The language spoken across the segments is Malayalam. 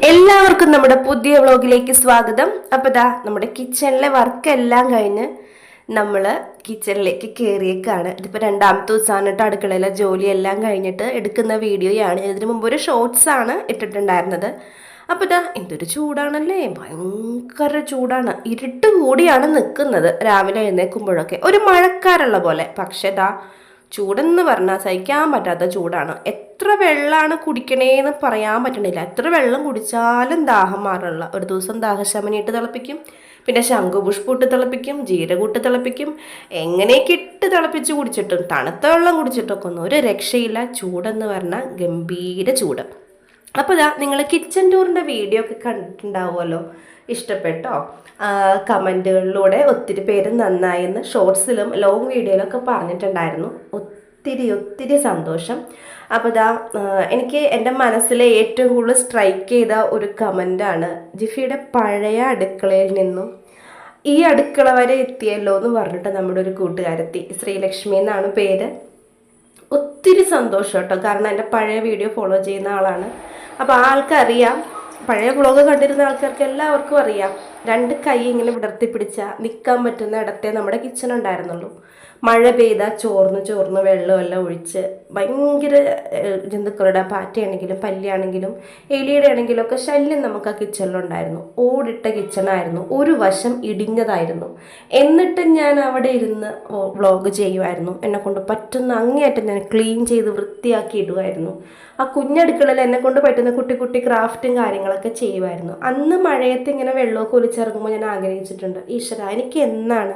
എല്ലാവർക്കും നമ്മുടെ പുതിയ വ്ളോഗിലേക്ക് സ്വാഗതം. അപ്പോൾ ദാ നമ്മുടെ കിച്ചണിലെ വർക്കെല്ലാം കഴിഞ്ഞ് നമ്മൾ കിച്ചണിലേക്ക് കയറിയേക്കാണ്. ഇതിപ്പോൾ രണ്ടാമത്തെ ദിവസമാണ് കേട്ടോ അടുക്കളയിലെ ജോലിയെല്ലാം കഴിഞ്ഞിട്ട് എടുക്കുന്ന വീഡിയോയാണ്. ഇതിനു മുമ്പ് ഒരു ഷോർട്സാണ് ഇട്ടിട്ടുണ്ടായിരുന്നത്. അപ്പോൾ ഇതാ എന്തൊരു ചൂടാണല്ലേ, ഭയങ്കര ചൂടാണ്. ഇരുട്ട് കൂടിയാണ് നിൽക്കുന്നത് രാവിലെ എഴുന്നേൽക്കുമ്പോഴൊക്കെ, ഒരു മഴക്കാറുള്ള പോലെ. പക്ഷേ ദാ ചൂടെന്ന് പറഞ്ഞാൽ സഹിക്കാൻ പറ്റാത്ത ചൂടാണ്. എത്ര വെള്ളമാണ് കുടിക്കണേന്ന് പറയാൻ പറ്റണില്ല. എത്ര വെള്ളം കുടിച്ചാലും ദാഹം മാറില്ല. ഒരു ദിവസം ദാഹശമനി ഇട്ട് തിളപ്പിക്കും, പിന്നെ ശംഖുപുഷ്പം ഇട്ട് തിളപ്പിക്കും, ജീരകൂട്ട് തിളപ്പിക്കും, എങ്ങനെയൊക്കെ ഇട്ട് തിളപ്പിച്ച് കുടിച്ചിട്ടും തണുത്ത വെള്ളം കുടിച്ചിട്ടൊക്കെ ഒന്നും ഒരു രക്ഷയില്ല. ചൂടെന്ന് പറഞ്ഞാൽ ഗംഭീര ചൂട്. അപ്പോൾ ഇതാ നിങ്ങൾ കിച്ചൺ ടൂറിൻ്റെ വീഡിയോ ഒക്കെ കണ്ടിട്ടുണ്ടാവുമല്ലോ, ഇഷ്ടപ്പെട്ടോ? കമൻറ്റുകളിലൂടെ ഒത്തിരി പേര് നന്നായെന്ന് ഷോർട്സിലും ലോങ് വീഡിയോയിലൊക്കെ പറഞ്ഞിട്ടുണ്ടായിരുന്നു. ഒത്തിരി സന്തോഷം. അപ്പോൾ ഇതാ എനിക്ക് എൻ്റെ മനസ്സിലെ ഏറ്റവും കൂടുതൽ സ്ട്രൈക്ക് ചെയ്ത ഒരു കമൻ്റാണ്, ജിഫിയുടെ പഴയ അടുക്കളയിൽ നിന്നും ഈ അടുക്കള വരെ എത്തിയല്ലോ എന്ന് പറഞ്ഞിട്ട് നമ്മുടെ ഒരു കൂട്ടുകാരെത്തി, ശ്രീലക്ഷ്മി എന്നാണ് പേര്. ഒത്തിരി സന്തോഷം കേട്ടോ, കാരണം എൻ്റെ പഴയ വീഡിയോ ഫോളോ ചെയ്യുന്ന ആളാണ്. അപ്പോൾ ആൾക്കറിയാം, പഴയ വ്ളോഗ് കണ്ടിരുന്ന ആൾക്കാർക്ക് എല്ലാവർക്കും അറിയാം, രണ്ട് കൈ ഇങ്ങനെ വിടർത്തി പിടിച്ചാൽ നിൽക്കാൻ പറ്റുന്ന ഇടത്തെ നമ്മുടെ കിച്ചൺ ഉണ്ടായിരുന്നുള്ളൂ. മഴ പെയ്താൽ ചോർന്ന് വെള്ളമെല്ലാം ഒഴിച്ച് ഭയങ്കര ജന്തുക്കളുടെ പാറ്റയാണെങ്കിലും പല്ലിയാണെങ്കിലും എലിയുടെ ആണെങ്കിലും ഒക്കെ ശല്യം നമുക്ക് ആ കിച്ചണിലുണ്ടായിരുന്നു. ഓടിട്ട കിച്ചണായിരുന്നു, ഒരു വശം ഇടിഞ്ഞതായിരുന്നു. എന്നിട്ട് ഞാൻ അവിടെ ഇരുന്ന് വ്ളോഗ് ചെയ്യുമായിരുന്നു. എന്നെക്കൊണ്ട് പറ്റുന്ന അങ്ങേയറ്റം ഞാൻ ക്ലീൻ ചെയ്ത് വൃത്തിയാക്കി ഇടുമായിരുന്നു. ആ കുഞ്ഞടുക്കളയിൽ എന്നെക്കൊണ്ട് പറ്റുന്ന കുട്ടി ക്രാഫ്റ്റും കാര്യങ്ങളൊക്കെ ചെയ്യുമായിരുന്നു. അന്ന് മഴയത്ത് ഇങ്ങനെ വെള്ളമൊക്കെ ഒലിച്ചിറങ്ങുമ്പോൾ ഞാൻ ആഗ്രഹിച്ചിട്ടുണ്ട്, ഈശ്വര എനിക്ക് എന്നാണ്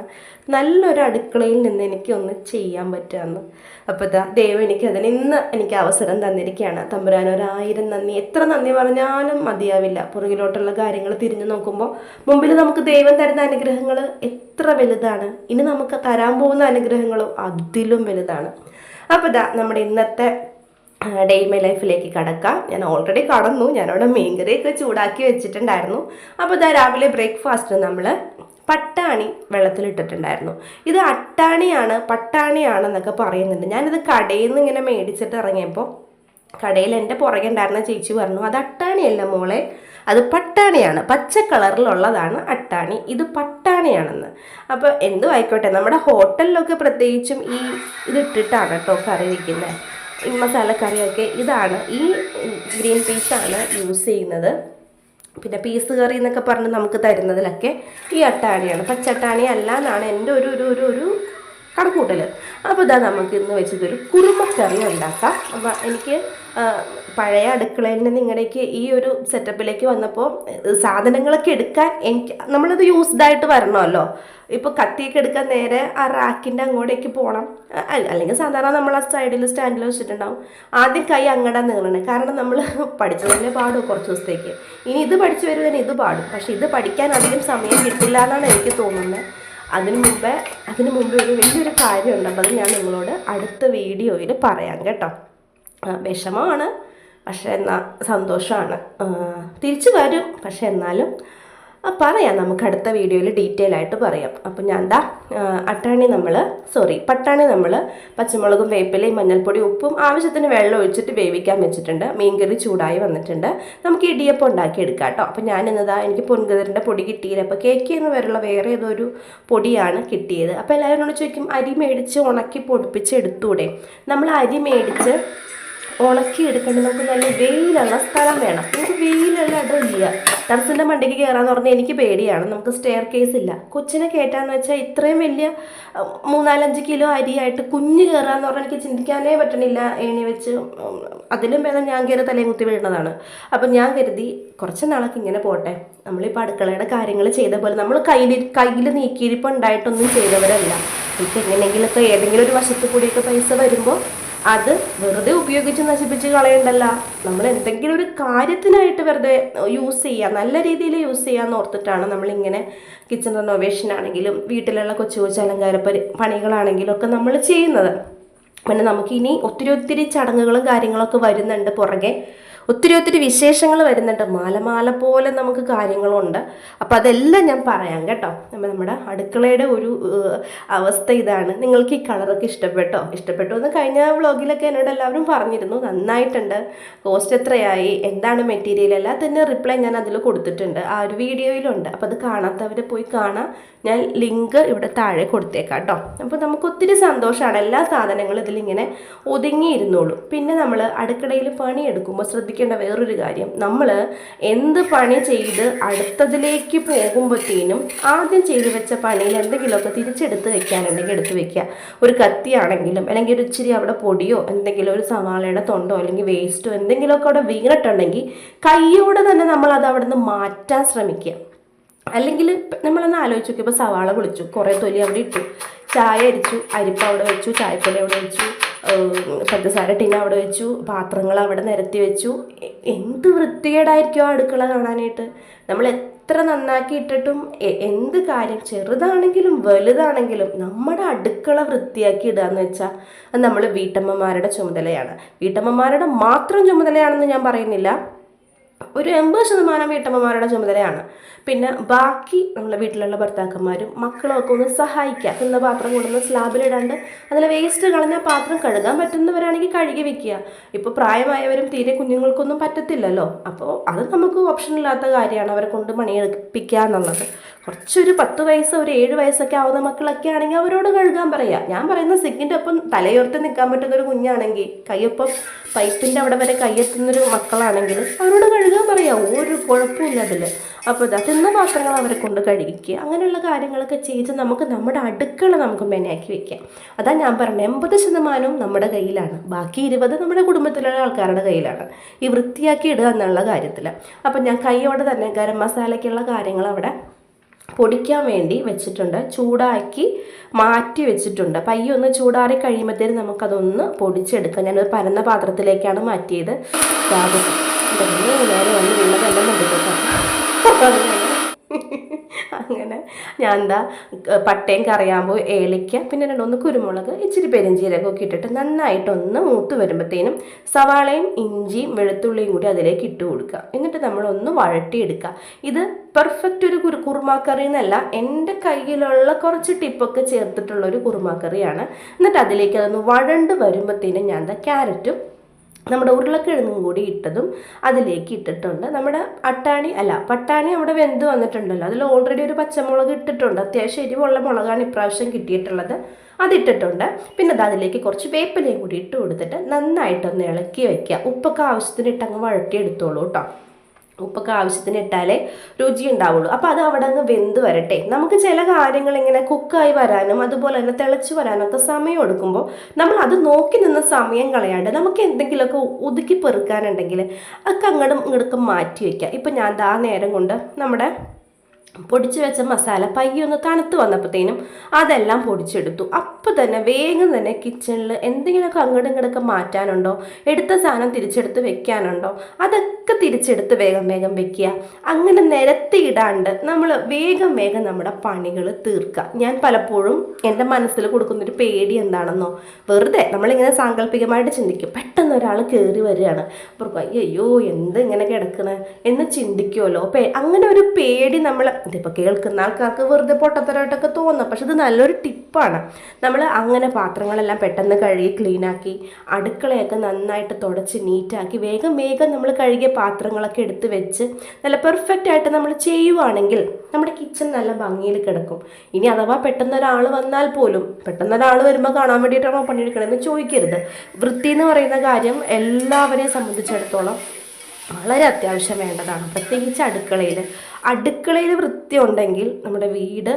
നല്ലൊരു അടുക്കളയിൽ നിന്ന് എനിക്കൊന്ന് ചെയ്യാൻ പറ്റുകയെന്ന്. അപ്പോൾ ഇതാ ദൈവം ഇന്ന് എനിക്ക് അവസരം തന്നിരിക്കുകയാണ്. തമ്പുരാൻ 1000 നന്ദി. എത്ര നന്ദി പറഞ്ഞാലും മതിയാവില്ല. പുറകിലോട്ടുള്ള കാര്യങ്ങൾ തിരിഞ്ഞു നോക്കുമ്പോൾ മുമ്പിൽ നമുക്ക് ദൈവം തരുന്ന അനുഗ്രഹങ്ങൾ എത്ര വലുതാണ്, ഇനി നമുക്ക് തരാൻ പോകുന്ന അനുഗ്രഹങ്ങളും അതിലും വലുതാണ്. അപ്പോൾ ഇതാ നമ്മുടെ ഇന്നത്തെ ഡേ മൈ ലൈഫിലേക്ക് കടക്കാം. ഞാൻ ഓൾറെഡി കടന്നു. ഞാനവിടെ മീൻകറിയൊക്കെ ചൂടാക്കി വെച്ചിട്ടുണ്ടായിരുന്നു. അപ്പോൾ ഇതാ രാവിലെ ബ്രേക്ക്ഫാസ്റ്റ് നമ്മൾ പട്ടാണി വെള്ളത്തിലിട്ടിട്ടുണ്ടായിരുന്നു. ഇത് പട്ടാണിയാണെന്നൊക്കെ പറയുന്നുണ്ട്. ഞാനിത് കടയിൽ നിന്ന് ഇങ്ങനെ മേടിച്ചിട്ട് ഇറങ്ങിയപ്പോൾ കടയിൽ എൻ്റെ പുറകെ ഉണ്ടായിരുന്ന ചേച്ചി പറഞ്ഞു, അത് അട്ടാണിയല്ല മോളെ, അത് പട്ടാണിയാണ്, പച്ച കളറിലുള്ളതാണ് അട്ടാണി, ഇത് പട്ടാണിയാണെന്ന്. അപ്പോൾ എന്തും ആയിക്കോട്ടെ, നമ്മുടെ ഹോട്ടലിലൊക്കെ പ്രത്യേകിച്ചും ഇതിട്ടിട്ടാണ് കേട്ടോ കറി വയ്ക്കുന്നത്. ഈ മസാലക്കറിയൊക്കെ ഇതാണ്, ഈ ഗ്രീൻ പീസാണ് യൂസ് ചെയ്യുന്നത്. പിന്നെ പീസ് കറി എന്നൊക്കെ പറഞ്ഞ് നമുക്ക് തരുന്നതിലൊക്കെ ഈ അട്ടാണിയാണ്, പച്ചട്ടാണി അല്ല എന്നാണ് എൻ്റെ ഒരു കണക്കൂട്ടൽ. അപ്പോൾ ഇതാ നമുക്ക് ഇന്ന് വെച്ചതൊരു കുറുമക്കറി ഉണ്ടാക്കാം. അപ്പോൾ എനിക്ക് പഴയ അടുക്കളയിൽ നിന്ന് ഇങ്ങടേക്ക് ഈ ഒരു സെറ്റപ്പിലേക്ക് വന്നപ്പോൾ സാധനങ്ങളൊക്കെ എടുക്കാൻ നമ്മളത് യൂസ്ഡായിട്ട് വരണമല്ലോ. ഇപ്പോൾ കത്തിയൊക്കെ എടുക്കാൻ നേരെ ആ റാക്കിൻ്റെ അങ്ങോട്ടേക്ക് പോകണം, അല്ലെങ്കിൽ സാധാരണ നമ്മൾ ആ സൈഡിൽ സ്റ്റാൻഡിൽ വെച്ചിട്ടുണ്ടാവും. ആദ്യം കൈ അങ്ങടാ നീളണം, കാരണം നമ്മൾ പഠിച്ചതല്ലേ പാടും കുറച്ച് ദിവസത്തേക്ക്. ഇനി ഇത് പഠിച്ചു വരുന്നതിന് ഇത് പാടും, പക്ഷേ ഇത് പഠിക്കാൻ അധികം സമയം കിട്ടില്ല എന്നാണ് എനിക്ക് തോന്നുന്നത്. അതിനു മുമ്പ് ഒരു വലിയൊരു കാര്യമുണ്ട്. അപ്പോൾ അത് ഞാൻ നിങ്ങളോട് അടുത്ത വീഡിയോയിൽ പറയാം കേട്ടോ. വിഷമമാണ്, പക്ഷേ എന്നാൽ സന്തോഷമാണ്. തിരിച്ചു വരും, പക്ഷെ എന്നാലും പറയാം, നമുക്ക് അടുത്ത വീഡിയോയിൽ ഡീറ്റെയിൽ ആയിട്ട് പറയാം. അപ്പോൾ ഞാൻ പട്ടാണി നമ്മൾ പച്ചമുളകും വേപ്പിലയും മഞ്ഞൾപ്പൊടി ഉപ്പും ആവശ്യത്തിന് വെള്ളം ഒഴിച്ചിട്ട് വേവിക്കാൻ വെച്ചിട്ടുണ്ട്. മീൻകറി ചൂടായി വന്നിട്ടുണ്ട്. നമുക്ക് ഇടിയപ്പം ഉണ്ടാക്കിയെടുക്കാം കേട്ടോ. അപ്പോൾ എനിക്ക് പൊൻകതിരിൻ്റെ പൊടി കിട്ടിയില്ല. അപ്പോൾ കേക്ക് എന്ന് വരെയുള്ള വേറെ ഏതൊരു പൊടിയാണ് കിട്ടിയത്. അപ്പോൾ എല്ലാവരും എന്നോട് ചോദിക്കും, അരി മേടിച്ച് ഉണക്കി പൊടിപ്പിച്ച് എടുത്തൂടെ? നമ്മൾ അരി മേടിച്ച് ഉണക്കി എടുക്കേണ്ടത് നമുക്ക് നല്ല വെയിലുള്ള സ്ഥലം വേണം. നമുക്ക് വെയിലുള്ള ഇടമില്ല. ടെറസിൻ്റെ മണ്ടയ്ക്ക് കയറാന്ന് പറഞ്ഞാൽ എനിക്ക് പേടിയാണ്. നമുക്ക് സ്റ്റെയർ കേസ് ഇല്ല. കൊച്ചിനെ കയറ്റാന്ന് വെച്ചാൽ ഇത്രയും വലിയ 3-4-5 കിലോ അരിയായിട്ട് കുഞ്ഞ് കയറാന്ന് പറഞ്ഞാൽ എനിക്ക് ചിന്തിക്കാനേ പറ്റണില്ല. എണി വെച്ച് അതിലും ഭേദം ഞാൻ കയറി തലയും കുത്തി വീഴുന്നതാണ്. അപ്പം ഞാൻ കരുതി കുറച്ച് നാളൊക്കെ ഇങ്ങനെ പോട്ടെ. നമ്മളിപ്പോൾ അടുക്കളയുടെ കാര്യങ്ങൾ ചെയ്ത പോലെ നമ്മൾ കയ്യിൽ നീക്കിയിരിപ്പം ഉണ്ടായിട്ടൊന്നും ചെയ്തവരല്ല. നമുക്ക് എങ്ങനെയെങ്കിലുമൊക്കെ ഏതെങ്കിലും ഒരു വശത്ത് കൂടിയൊക്കെ പൈസ വരുമ്പോൾ അത് വെറുതെ ഉപയോഗിച്ച് നശിപ്പിച്ച് കളയണ്ടല്ല. നമ്മൾ എന്തെങ്കിലും ഒരു കാര്യത്തിനായിട്ട് വെറുതെ യൂസ് ചെയ്യുക, നല്ല രീതിയിൽ യൂസ് ചെയ്യാമെന്ന് ഓർത്തിട്ടാണ് നമ്മളിങ്ങനെ കിച്ചൺ റെനോവേഷൻ ആണെങ്കിലും വീട്ടിലുള്ള കൊച്ചു അലങ്കാര പണികളാണെങ്കിലും ഒക്കെ നമ്മൾ ചെയ്യുന്നത്. പിന്നെ നമുക്കിനി ഒത്തിരി ചടങ്ങുകളും കാര്യങ്ങളൊക്കെ വരുന്നുണ്ട് പുറകെ. ഒത്തിരി വിശേഷങ്ങൾ വരുന്നുണ്ട്. മാല പോലെ നമുക്ക് കാര്യങ്ങളുണ്ട്. അപ്പം അതെല്ലാം ഞാൻ പറയാം കേട്ടോ. നമ്മുടെ അടുക്കളയുടെ ഒരു അവസ്ഥ ഇതാണ്. നിങ്ങൾക്ക് ഈ കളറൊക്കെ ഇഷ്ടപ്പെട്ടോ എന്ന് കഴിഞ്ഞ വ്ളോഗിലൊക്കെ എന്നോട് എല്ലാവരും പറഞ്ഞിരുന്നു. നന്നായിട്ടുണ്ട്, കോസ്റ്റ് എത്രയായി, എന്താണ് മെറ്റീരിയൽ, എല്ലാത്തിൻ്റെ റിപ്ലൈ ഞാൻ അതിൽ കൊടുത്തിട്ടുണ്ട്, ആ ഒരു വീഡിയോയിലുണ്ട്. അപ്പോൾ അത് കാണാത്തവർ പോയി കാണാം. ഞാൻ ലിങ്ക് ഇവിടെ താഴെ കൊടുത്തേക്കാം കേട്ടോ. അപ്പോൾ നമുക്ക് ഒത്തിരി സന്തോഷമാണ്. എല്ലാ സാധനങ്ങളും ഇതിലിങ്ങനെ ഒതുങ്ങിയിരുന്നുള്ളൂ. പിന്നെ നമ്മൾ അടുക്കളയിൽ പണിയെടുക്കുമ്പോൾ ശ്രദ്ധിക്കേണ്ട വേറൊരു കാര്യം, നമ്മൾ എന്ത് പണി ചെയ്ത് അടുത്തതിലേക്ക് പോകുമ്പോഴത്തേനും ആദ്യം ചെയ്തു വെച്ച പണിയിൽ എന്തെങ്കിലുമൊക്കെ തിരിച്ചെടുത്ത് വെക്കാനുണ്ടെങ്കിൽ എടുത്ത് വെക്കുക. ഒരു കത്തിയാണെങ്കിലും അല്ലെങ്കിൽ ഒരു ഇച്ചിരി അവിടെ പൊടിയോ എന്തെങ്കിലും ഒരു സവാളയുടെ തൊണ്ടോ അല്ലെങ്കിൽ വേസ്റ്റോ എന്തെങ്കിലുമൊക്കെ അവിടെ വീണിട്ടുണ്ടെങ്കിൽ കൈയോടെ തന്നെ നമ്മളത് അവിടെ നിന്ന് മാറ്റാൻ ശ്രമിക്കുക. അല്ലെങ്കിൽ നമ്മളൊന്ന് ആലോചിച്ച് നോക്കിയപ്പോൾ സവാള പൊളിച്ചു, കുറേ തൊലി അവിടെ ഇട്ടു, ചായ അരിച്ചു, അരിപ്പ അവിടെ വെച്ചു, ചായപ്പൊടി അവിടെ വെച്ചു, പഞ്ചസാര ടിന അവിടെ വെച്ചു, പാത്രങ്ങൾ അവിടെ നിരത്തി വെച്ചു. എന്ത് വൃത്തികേടായിരിക്കും ആ അടുക്കള കാണാനായിട്ട്. നമ്മൾ എത്ര നന്നാക്കി ഇട്ടിട്ടും എന്ത് കാര്യം, ചെറുതാണെങ്കിലും വലുതാണെങ്കിലും നമ്മുടെ അടുക്കള വൃത്തിയാക്കി ഇടുക എന്ന് വെച്ചാൽ അത് നമ്മൾ വീട്ടമ്മമാരുടെ ചുമതലയാണ്. വീട്ടമ്മമാരുടെ മാത്രം ചുമതലയാണെന്ന് ഞാൻ പറയുന്നില്ല, ഒരു 80% വീട്ടമ്മമാരുടെ ചുമതലയാണ്. പിന്നെ ബാക്കി നമ്മളെ വീട്ടിലുള്ള ഭർത്താക്കന്മാരും മക്കളും ഒക്കെ ഒന്ന് സഹായിക്കുക. തിന്ന പാത്രം കൊണ്ടുവന്ന് സ്ലാബിലിടാണ്ട് അതിൽ വേസ്റ്റ് കളഞ്ഞ പാത്രം കഴുകാൻ പറ്റുന്നവരാണെങ്കിൽ കഴുകി വെക്കുക. ഇപ്പോൾ പ്രായമായവരും തീരെ കുഞ്ഞുങ്ങൾക്കൊന്നും പറ്റത്തില്ലല്ലോ. അപ്പോൾ അത് നമുക്ക് ഓപ്ഷനില്ലാത്ത കാര്യമാണ് അവരെ കൊണ്ട് പണിയെടുപ്പിക്കുക എന്നുള്ളത്. കുറച്ചൊരു 10 വയസ്സ് ഒരു 7 വയസ്സൊക്കെ ആവുന്ന മക്കളൊക്കെ ആണെങ്കിൽ അവരോട് കഴുകാൻ പറയുക. ഞാൻ പറയുന്ന സിങ്കിൻ്റെ ഒപ്പം തലയോർത്ത് നിൽക്കാൻ പറ്റുന്നൊരു കുഞ്ഞാണെങ്കിൽ, കയ്യൊപ്പം പൈപ്പിൻ്റെ അവിടെ വരെ കയ്യെത്തുന്നൊരു മക്കളാണെങ്കിൽ അവരോട് കഴുകാൻ പറയാം. ഒരു കുഴപ്പമില്ല അതിൽ. അപ്പോൾ തിന്ന പാത്രങ്ങൾ അവരെ കൊണ്ട് കഴുകിക്കുക. അങ്ങനെയുള്ള കാര്യങ്ങളൊക്കെ ചെയ്ത് നമുക്ക് നമ്മുടെ അടുക്കള നമുക്ക് മെനയാക്കി വെക്കാം. അതാ ഞാൻ പറഞ്ഞത്, 80% നമ്മുടെ കയ്യിലാണ്, ബാക്കി 20 നമ്മുടെ കുടുംബത്തിലുള്ള ആൾക്കാരുടെ കയ്യിലാണ് ഈ വൃത്തിയാക്കി ഇടുക എന്നുള്ള കാര്യത്തിൽ. അപ്പം ഞാൻ കൈയോടെ തന്നെ ഗരം മസാലയ്ക്കുള്ള കാര്യങ്ങൾ അവിടെ പൊടിക്കാൻ വേണ്ടി വെച്ചിട്ടുണ്ട്, ചൂടാക്കി മാറ്റി വെച്ചിട്ടുണ്ട്. പയ്യൊന്ന് ചൂടാറി കഴിയുമ്പോഴത്തേനും നമുക്കതൊന്ന് പൊടിച്ചെടുക്കാം. ഞാനൊരു പരന്ന പാത്രത്തിലേക്കാണ് മാറ്റിയത്. നേരെ വന്ന് വീണതെല്ലാം കണ്ടിട്ടോ. അങ്ങനെ ഞാൻ എന്താ പട്ടയും കറിയാമ്പൂ ഏലയ്ക്ക പിന്നെ 2 കുരുമുളക് ഇച്ചിരി പെരിഞ്ചീരകമൊക്കെ ഇട്ടിട്ട് നന്നായിട്ടൊന്ന് മൂത്ത് വരുമ്പോഴത്തേനും സവാളയും ഇഞ്ചിയും വെളുത്തുള്ളിയും കൂടി അതിലേക്ക് ഇട്ട് കൊടുക്കുക. എന്നിട്ട് നമ്മളൊന്ന് വഴട്ടിയെടുക്കുക. ഇത് പെർഫെക്റ്റ് ഒരു കുറുമാക്കറി എന്നല്ല, എൻ്റെ കയ്യിലുള്ള കുറച്ച് ടിപ്പൊക്കെ ചേർത്തിട്ടുള്ളൊരു കുറുമാക്കറിയാണ്. എന്നിട്ട് അതിലേക്ക് അതൊന്ന് വഴണ്ട് വരുമ്പോഴത്തേനും ഞാൻ എന്താ ക്യാരറ്റും നമ്മുടെ ഉരുളക്കിഴങ്ങും കൂടി ഇട്ടതും അതിലേക്ക് ഇട്ടിട്ടുണ്ട്. നമ്മുടെ പട്ടാണി അവിടെ വെന്ത് വന്നിട്ടുണ്ടല്ലോ, അതിൽ ഓൾറെഡി ഒരു പച്ചമുളക് ഇട്ടിട്ടുണ്ട്. അത്യാവശ്യം എരിവുള്ള മുളകാണ് ഇപ്രാവശ്യം കിട്ടിയിട്ടുള്ളത്, അതിട്ടിട്ടുണ്ട്. പിന്നെ അതിലേക്ക് കുറച്ച് വേപ്പിലയും കൂടി ഇട്ട് കൊടുത്തിട്ട് നന്നായിട്ടൊന്ന് ഇളക്കി വയ്ക്കുക. ഉപ്പൊക്കെ ആവശ്യത്തിന് ഇട്ടങ്ങ് വഴട്ടിയെടുത്തോളൂ കേട്ടോ. ഉപ്പൊക്കെ ആവശ്യത്തിന് ഇട്ടാലേ രുചി ഉണ്ടാവുള്ളൂ. അപ്പോൾ അത് അവിടെ അങ്ങ് വെന്ത് വരട്ടെ. നമുക്ക് ചില കാര്യങ്ങൾ ഇങ്ങനെ കുക്കായി വരാനും അതുപോലെ തന്നെ തിളച്ച് വരാനൊക്കെ സമയം എടുക്കുമ്പോൾ നമ്മൾ അത് നോക്കി നിന്ന് സമയം കളയാണ്ട് നമുക്ക് എന്തെങ്കിലുമൊക്കെ ഒതുക്കി പെറുക്കാനുണ്ടെങ്കിൽ അതൊക്കെ അങ്ങോട്ടും ഇങ്ങോട്ടും മാറ്റി വയ്ക്കുക. ഇപ്പം ഞാൻ നേരം കൊണ്ട് നമ്മുടെ പൊടിച്ച് വെച്ച മസാല പയ്യൊന്ന് തണുത്ത് വന്നപ്പോഴത്തേനും അതെല്ലാം പൊടിച്ചെടുത്തു. അപ്പോൾ തന്നെ വേഗം തന്നെ കിച്ചണിൽ എന്തെങ്കിലുമൊക്കെ അങ്ങോട്ടും ഇങ്ങോട്ടൊക്കെ മാറ്റാനുണ്ടോ, എടുത്ത സാധനം തിരിച്ചെടുത്ത് വെക്കാനുണ്ടോ, അതൊക്കെ തിരിച്ചെടുത്ത് വേഗം വെക്കുക. അങ്ങനെ നിരത്തിയിടാണ്ട് നമ്മൾ വേഗം നമ്മുടെ പണികൾ തീർക്കുക. ഞാൻ പലപ്പോഴും എൻ്റെ മനസ്സിൽ കൊടുക്കുന്നൊരു പേടി എന്താണെന്നോ, വെറുതെ നമ്മളിങ്ങനെ സാങ്കല്പികമായിട്ട് ചിന്തിക്കും, പെട്ടെന്ന് ഒരാൾ കയറി വരികയാണ്, അപ്പോൾ അയ്യോ എന്ത് ഇങ്ങനെ കിടക്കണേ എന്ന് ചിന്തിക്കുമല്ലോ. അങ്ങനെ ഒരു പേടി നമ്മൾ ഇതിപ്പോൾ കേൾക്കുന്ന ആൾക്കാർക്ക് വെറുതെ പൊട്ടത്തരമായിട്ടൊക്കെ തോന്നും, പക്ഷെ ഇത് നല്ലൊരു ടിപ്പാണ്. നമ്മൾ അങ്ങനെ പാത്രങ്ങളെല്ലാം പെട്ടെന്ന് കഴുകി ക്ലീനാക്കി അടുക്കളയൊക്കെ നന്നായിട്ട് തുടച്ച് നീറ്റാക്കി വേഗം നമ്മൾ കഴുകിയ പാത്രങ്ങളൊക്കെ എടുത്ത് വെച്ച് നല്ല പെർഫെക്റ്റ് ആയിട്ട് നമ്മൾ ചെയ്യുവാണെങ്കിൽ നമ്മുടെ കിച്ചൺ നല്ല ഭംഗിയിൽ കിടക്കും. ഇനി അഥവാ പെട്ടെന്ന് ഒരാൾ വന്നാൽ പോലും, പെട്ടെന്ന് ഒരാൾ വരുമ്പോൾ കാണാൻ വേണ്ടിയിട്ടാണോ പണിയെടുക്കണമെന്ന് ചോദിക്കരുത്. വൃത്തി എന്ന് പറയുന്ന കാര്യം എല്ലാവരെയും സംബന്ധിച്ചിടത്തോളം വളരെ അത്യാവശ്യം വേണ്ടതാണ്. പ്രത്യേകിച്ച് അടുക്കളയിൽ വൃത്തി ഉണ്ടെങ്കിൽ നമ്മുടെ വീട്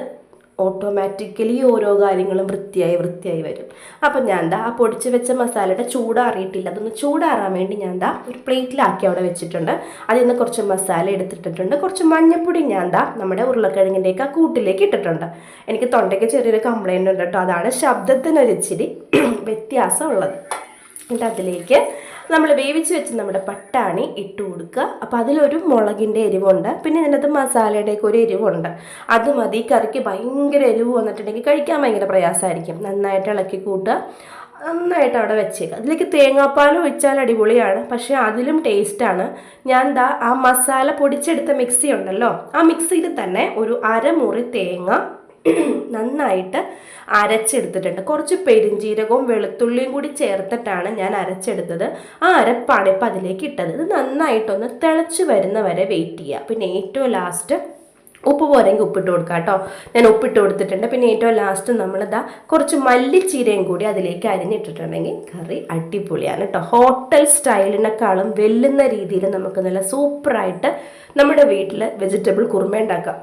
ഓട്ടോമാറ്റിക്കലി ഓരോ കാര്യങ്ങളും വൃത്തിയായി വരും. അപ്പം ഞാൻ ആ പൊടിച്ച് വെച്ച മസാലയുടെ ചൂടാറിയിട്ടില്ല, അതൊന്ന് ചൂടാറാൻ വേണ്ടി ഞാൻ ഒരു പ്ലേറ്റിലാക്കി അവിടെ വെച്ചിട്ടുണ്ട്. അതിൽ നിന്ന് കുറച്ച് മസാല എടുത്തിട്ടിട്ടുണ്ട്. കുറച്ച് മഞ്ഞൾപ്പൊടി ഞാൻ നമ്മുടെ ഉരുളക്കിഴങ്ങിൻ്റെയൊക്കെ കൂട്ടിലേക്ക് ഇട്ടിട്ടുണ്ട്. എനിക്ക് തൊണ്ടയ്ക്ക് ചെറിയൊരു കംപ്ലൈൻറ്റ് ഉണ്ട് കേട്ടോ, അതാണ് ശബ്ദത്തിനൊരിച്ചിരി വ്യത്യാസമുള്ളത്. എന്നിട്ട് അതിലേക്ക് നമ്മൾ വേവിച്ച് വെച്ച് നമ്മുടെ പട്ടാണി ഇട്ട് കൊടുക്കുക. അപ്പോൾ അതിലൊരു മുളകിൻ്റെ എരിവുണ്ട്, പിന്നെ ഇതിനകത്ത് മസാലയുടെയൊക്കെ ഒരു എരിവുണ്ട്. അത് മതി. കറിക്ക് ഭയങ്കര എരിവ് വന്നിട്ടുണ്ടെങ്കിൽ കഴിക്കാൻ ഭയങ്കര പ്രയാസമായിരിക്കും. നന്നായിട്ട് ഇളക്കി കൂട്ടുക. നന്നായിട്ട് അവിടെ വെച്ചേക്കുക. അതിലേക്ക് തേങ്ങാപ്പാൽ ഒഴിച്ചാൽ അടിപൊളിയാണ്, പക്ഷേ അതിലും ടേസ്റ്റാണ്. ഞാൻ ആ മസാല പൊടിച്ചെടുത്ത മിക്സി ഉണ്ടല്ലോ, ആ മിക്സിയിൽ തന്നെ ഒരു അരമുറി തേങ്ങ നന്നായിട്ട് അരച്ചെടുത്തിട്ടുണ്ട്. കുറച്ച് പെരിഞ്ജീരകവും വെളുത്തുള്ളിയും കൂടി ചേർത്തിട്ടാണ് ഞാൻ അരച്ചെടുത്തത്. ആ അരപ്പാണ് ഇപ്പം അതിലേക്ക് ഇട്ടത്. ഇത് നന്നായിട്ടൊന്ന് തിളച്ച് വരുന്ന വരെ വെയിറ്റ് ചെയ്യുക. പിന്നെ ഏറ്റവും ലാസ്റ്റ് ഉപ്പ് പോരെങ്കിൽ ഉപ്പിട്ട് കൊടുക്കുക കേട്ടോ. ഞാൻ ഉപ്പിട്ട് കൊടുത്തിട്ടുണ്ട്. പിന്നെ ഏറ്റവും ലാസ്റ്റ് നമ്മളിതാ കുറച്ച് മല്ലിച്ചീരയും കൂടി അതിലേക്ക് അരിഞ്ഞിട്ടിട്ടുണ്ടെങ്കിൽ കറി അടിപൊളിയാണ് കേട്ടോ. ഹോട്ടൽ സ്റ്റൈലിനെക്കാളും വെല്ലുന്ന രീതിയിൽ നമുക്ക് നല്ല സൂപ്പറായിട്ട് നമ്മുടെ വീട്ടിൽ വെജിറ്റബിൾ കുറുമ ഉണ്ടാക്കാം.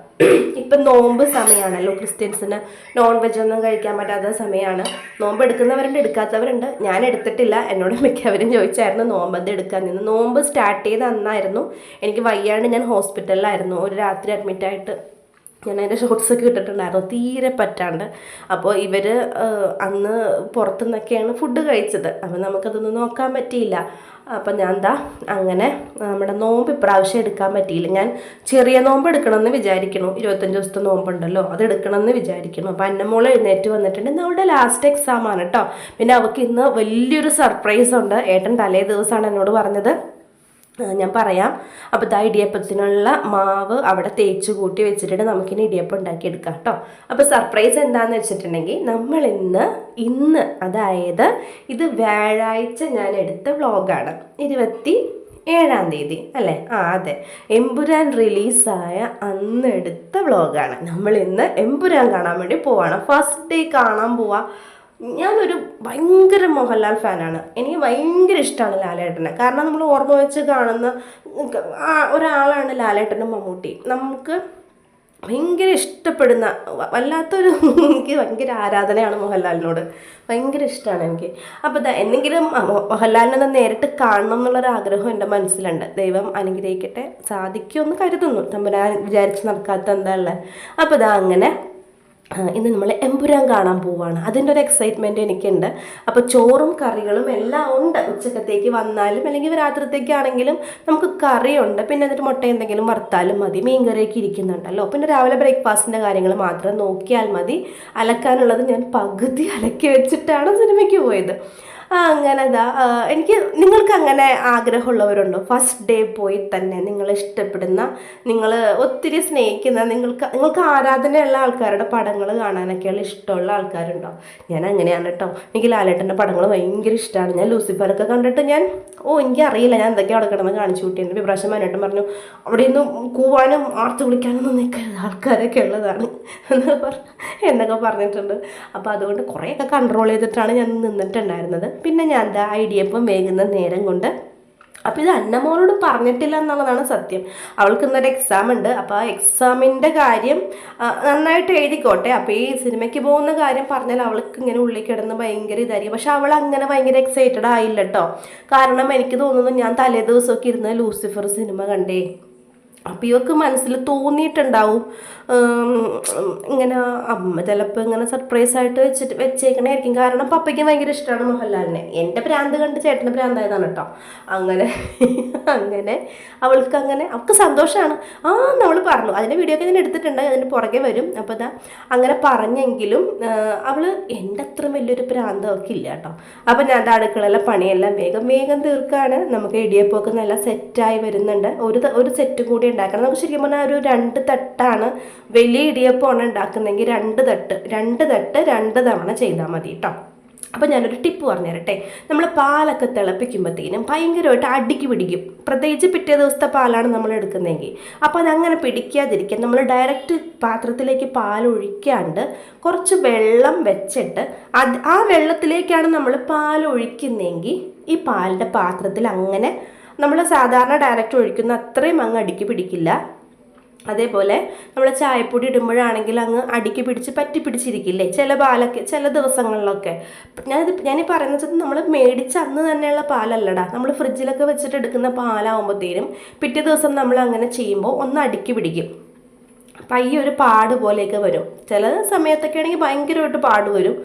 ഇപ്പം നോമ്പ് സമയമാണല്ലോ, ക്രിസ്ത്യൻസിന് നോൺ വെജ് ഒന്നും കഴിക്കാൻ പറ്റാത്ത സമയമാണ്. നോമ്പ് എടുക്കുന്നവരുണ്ട്, എടുക്കാത്തവരുണ്ട്. ഞാൻ എടുത്തിട്ടില്ല. എന്നോട് മിക്കവരും ചോദിച്ചായിരുന്നു നോമ്പ് എടുക്കാൻ നിന്ന്. നോമ്പ് സ്റ്റാർട്ട് ചെയ്ത് അന്നായിരുന്നു എനിക്ക് വയ്യാണ്ട് ഞാൻ ഹോസ്പിറ്റലിലായിരുന്നു. ഒരു രാത്രി അഡ്മിറ്റായിട്ട് ഞാൻ അതിൻ്റെ ഷോർട്ട്സൊക്കെ ഇട്ടിട്ടുണ്ടായിരുന്നു, തീരെ പറ്റാണ്ട്. അപ്പോൾ ഇവർ അന്ന് പുറത്തുനിന്നൊക്കെയാണ് ഫുഡ് കഴിച്ചത്. അപ്പോൾ നമുക്കതൊന്നും നോക്കാൻ പറ്റിയില്ല. അപ്പം ഞാൻ അങ്ങനെ നമ്മുടെ നോമ്പ് ഇപ്രാവശ്യം എടുക്കാൻ പറ്റിയില്ല. ഞാൻ ചെറിയ നോമ്പ് എടുക്കണമെന്ന് വിചാരിക്കണു. 25 ദിവസത്തെ നോമ്പുണ്ടല്ലോ, അത് എടുക്കണമെന്ന് വിചാരിക്കണം. അപ്പം അന്നമോൾ എഴുന്നേറ്റ് വന്നിട്ടുണ്ട്. ഇന്ന് അവളുടെ ലാസ്റ്റ് എക്സാം ആണ് കേട്ടോ. പിന്നെ അവൾക്ക് ഇന്ന് വലിയൊരു സർപ്രൈസ് ഉണ്ട്. ഏട്ടൻ തലേ ദിവസമാണ് എന്നോട് പറഞ്ഞത്, ഞാൻ പറയാം. അപ്പോൾ ഇടിയപ്പത്തിനുള്ള മാവ് അവിടെ തേച്ച് കൂട്ടി വെച്ചിട്ട് നമുക്കിനി ഇടിയപ്പം ഉണ്ടാക്കിയെടുക്കാം കേട്ടോ. അപ്പോൾ സർപ്രൈസ് എന്താണെന്ന് വെച്ചിട്ടുണ്ടെങ്കിൽ, നമ്മൾ ഇന്ന് അതായത് ഇത് വ്യാഴാഴ്ച ഞാൻ എടുത്ത വ്ളോഗാണ്, 27-ാം തീയതി അല്ലേ? അതെ, എമ്പുരാൻ റിലീസായ അന്ന് എടുത്ത വ്ളോഗാണ്. നമ്മൾ ഇന്ന് എമ്പുരാൻ കാണാൻ വേണ്ടി പോവാണ്. ഫസ്റ്റ് ഡേ കാണാൻ പോവാ. ഞാനൊരു ഭയങ്കര മോഹൻലാൽ ഫാനാണ്. എനിക്ക് ഭയങ്കര ഇഷ്ടമാണ് ലാലേട്ടനെ. കാരണം നമ്മൾ ഓർമ്മ വെച്ച് കാണുന്ന ഒരാളാണ് ലാലേട്ടനും മമ്മൂട്ടി. നമുക്ക് ഭയങ്കര ഇഷ്ടപ്പെടുന്ന വല്ലാത്തൊരു എനിക്ക് ഭയങ്കര ആരാധനയാണ് മോഹൻലാലിനോട്. ഭയങ്കര ഇഷ്ടമാണ് എനിക്ക്. അപ്പോൾ എന്തെങ്കിലും മോഹൻലാലിനെ നേരിട്ട് കാണണം എന്നുള്ളൊരാഗ്രഹം എൻ്റെ മനസ്സിലുണ്ട്. ദൈവം അനുഗ്രഹിക്കട്ടെ, സാധിക്കുമെന്ന് കരുതുന്നു. തമ്പുരാൻ വിചാരിച്ച് നടക്കാത്ത എന്താ ഉള്ളത്. അപ്പോൾ അങ്ങനെ ഇന്ന് നമ്മൾ എമ്പുരാൻ കാണാൻ പോവാണ്. അതിൻ്റെ ഒരു എക്സൈറ്റ്മെൻറ്റ് എനിക്കുണ്ട്. അപ്പോൾ ചോറും കറികളും എല്ലാം ഉണ്ട്. ഉച്ചക്കത്തേക്ക് വന്നാലും അല്ലെങ്കിൽ രാത്രിത്തേക്കാണെങ്കിലും നമുക്ക് കറിയുണ്ട്. പിന്നെ എന്നിട്ട് മുട്ട എന്തെങ്കിലും വറുത്താലും മതി. മീൻ കറിയൊക്കെ ഇരിക്കുന്നുണ്ടല്ലോ. പിന്നെ രാവിലെ ബ്രേക്ക്ഫാസ്റ്റിൻ്റെ കാര്യങ്ങൾ മാത്രം നോക്കിയാൽ മതി. അലക്കാനുള്ളത് ഞാൻ പകുതി അലക്കി വെച്ചിട്ടാണ് സിനിമയ്ക്ക് പോയത്. അങ്ങനെ നിങ്ങൾക്ക് അങ്ങനെ ആഗ്രഹമുള്ളവരുണ്ടോ? ഫസ്റ്റ് ഡേ പോയി തന്നെ നിങ്ങൾ ഇഷ്ടപ്പെടുന്ന, നിങ്ങൾ ഒത്തിരി സ്നേഹിക്കുന്ന, നിങ്ങൾക്ക് ആരാധനയുള്ള ആൾക്കാരുടെ പടങ്ങൾ കാണാനൊക്കെയുള്ള ഇഷ്ടമുള്ള ആൾക്കാരുണ്ടോ? ഞാൻ അങ്ങനെയാണ് കേട്ടോ. എനിക്ക് ലാലേട്ടൻ്റെ പടങ്ങൾ ഭയങ്കര ഇഷ്ടമാണ്. ഞാൻ ലൂസിഫറൊക്കെ കണ്ടിട്ട് എനിക്കറിയില്ല ഞാൻ എന്തൊക്കെയാണ് അവിടെ കിടന്ന് കാണിച്ചു കൂട്ടിയത്. വിപ്രാശം മനോട്ടൻ പറഞ്ഞു അവിടെ നിന്ന് കൂവാനും ആർത്ത് വിളിക്കാനൊന്നും നിൽക്കരുത്, ആൾക്കാരൊക്കെ ഉള്ളതാണ് എന്നൊക്കെ പറഞ്ഞിട്ടുണ്ട്. അപ്പോൾ അതുകൊണ്ട് കുറേയൊക്കെ കൺട്രോൾ ചെയ്തിട്ടാണ് ഞാൻ നിന്നിട്ടുണ്ടായിരുന്നത്. പിന്നെ ഞാൻ ഇടിയപ്പം വേകുന്ന നേരം കൊണ്ട് അപ്പോൾ ഇത് അന്നമോളോട് പറഞ്ഞിട്ടില്ല എന്നുള്ളതാണ് സത്യം. അവൾക്ക് ഇന്നൊരു എക്സാം ഉണ്ട്. അപ്പോൾ ആ എക്സാമിൻ്റെ കാര്യം നന്നായിട്ട് എഴുതിക്കോട്ടെ. അപ്പോൾ ഈ സിനിമയ്ക്ക് പോകുന്ന കാര്യം പറഞ്ഞാൽ അവൾക്ക് ഇങ്ങനെ ഉള്ളിൽ കിടന്ന് ഭയങ്കര ഇതായിരിക്കും. പക്ഷെ അവൾ അങ്ങനെ ഭയങ്കര എക്സൈറ്റഡ് ആയില്ല കേട്ടോ. കാരണം എനിക്ക് തോന്നുന്നു ഞാൻ തലേ ദിവസമൊക്കെ ഇരുന്ന് ലൂസിഫർ സിനിമ കണ്ടേ. അപ്പോൾ ഇവർക്ക് മനസ്സിൽ തോന്നിയിട്ടുണ്ടാവും ഇങ്ങനെ അമ്മ ചിലപ്പോൾ ഇങ്ങനെ സർപ്രൈസായിട്ട് വെച്ചേക്കണായിരിക്കും. കാരണം പപ്പയ്ക്ക് ഭയങ്കര ഇഷ്ടമാണ് മോഹൻലാലിനെ. എൻ്റെ ഭ്രാന്ത് കണ്ട് ചേട്ടൻ്റെ ഭ്രാന്തായതാണ് കേട്ടോ. അങ്ങനെ അവൾക്ക് സന്തോഷമാണ്. നമ്മൾ പറഞ്ഞു, അതിൻ്റെ വീഡിയോ ഒക്കെ ഞാൻ എടുത്തിട്ടുണ്ട്, അതിന് പുറകെ വരും. അപ്പോൾ അങ്ങനെ പറഞ്ഞെങ്കിലും അവൾ എൻ്റെ അത്ര വലിയൊരു ഭ്രാന്ത് അവൾക്ക് ഇല്ല കേട്ടോ. അപ്പോൾ ഞാൻ അടുക്കളയിലെ പണിയെല്ലാം വേഗം തീർക്കാണ്. നമുക്ക് ഇടിയപ്പമൊക്കെ നല്ല സെറ്റായി വരുന്നുണ്ട്. ഒരു സെറ്റ് കൂടി ഉണ്ടാക്കണം. നമുക്ക് ശരിക്കും പറഞ്ഞാൽ ഒരു 2 തട്ടാണ് വലിയ ഇടിയപ്പമാണ് ഉണ്ടാക്കുന്നതെങ്കിൽ 2 തട്ട് 2 തവണ ചെയ്താൽ മതി കേട്ടോ. അപ്പോൾ ഞാനൊരു ടിപ്പ് പറഞ്ഞു തരട്ടെ. നമ്മൾ പാലൊക്കെ തിളപ്പിക്കുമ്പോഴത്തേനും ഭയങ്കരമായിട്ട് അടിക്ക് പിടിക്കും. പ്രത്യേകിച്ച് പിറ്റേ ദിവസത്തെ പാലാണ് നമ്മൾ എടുക്കുന്നതെങ്കിൽ. അപ്പോൾ അതങ്ങനെ പിടിക്കാതിരിക്കാൻ നമ്മൾ ഡയറക്റ്റ് പാത്രത്തിലേക്ക് പാൽ ഒഴിക്കാണ്ട് കുറച്ച് വെള്ളം വെച്ചിട്ട് ആ വെള്ളത്തിലേക്കാണ് നമ്മൾ പാൽ ഒഴിക്കുന്നതെങ്കിൽ ഈ പാലിൻ്റെ പാത്രത്തിൽ അങ്ങനെ നമ്മൾ സാധാരണ ഡയറക്റ്റ് ഒഴിക്കുന്ന അത്രയും അങ്ങ് അടിക്ക് പിടിക്കില്ല. അതേപോലെ നമ്മൾ ചായപ്പൊടി ഇടുമ്പോഴാണെങ്കിൽ അങ്ങ് അടിക്ക് പറ്റി പിടിച്ചിരിക്കില്ലേ ചില ദിവസങ്ങളിലൊക്കെ. ഞാനീ പറയുന്നത് നമ്മൾ മേടിച്ച അന്ന് തന്നെയുള്ള പാലല്ലടാ, നമ്മൾ ഫ്രിഡ്ജിലൊക്കെ വെച്ചിട്ട് എടുക്കുന്ന പാലാവുമ്പോഴത്തേനും പിറ്റേ ദിവസം നമ്മൾ അങ്ങനെ ചെയ്യുമ്പോൾ ഒന്ന് അടിക്ക് പിടിക്കും. പയ്യെ ഒരു പാട് പോലെയൊക്കെ വരും. ചില സമയത്തൊക്കെ ആണെങ്കിൽ ഭയങ്കരമായിട്ട് പാട് വരും.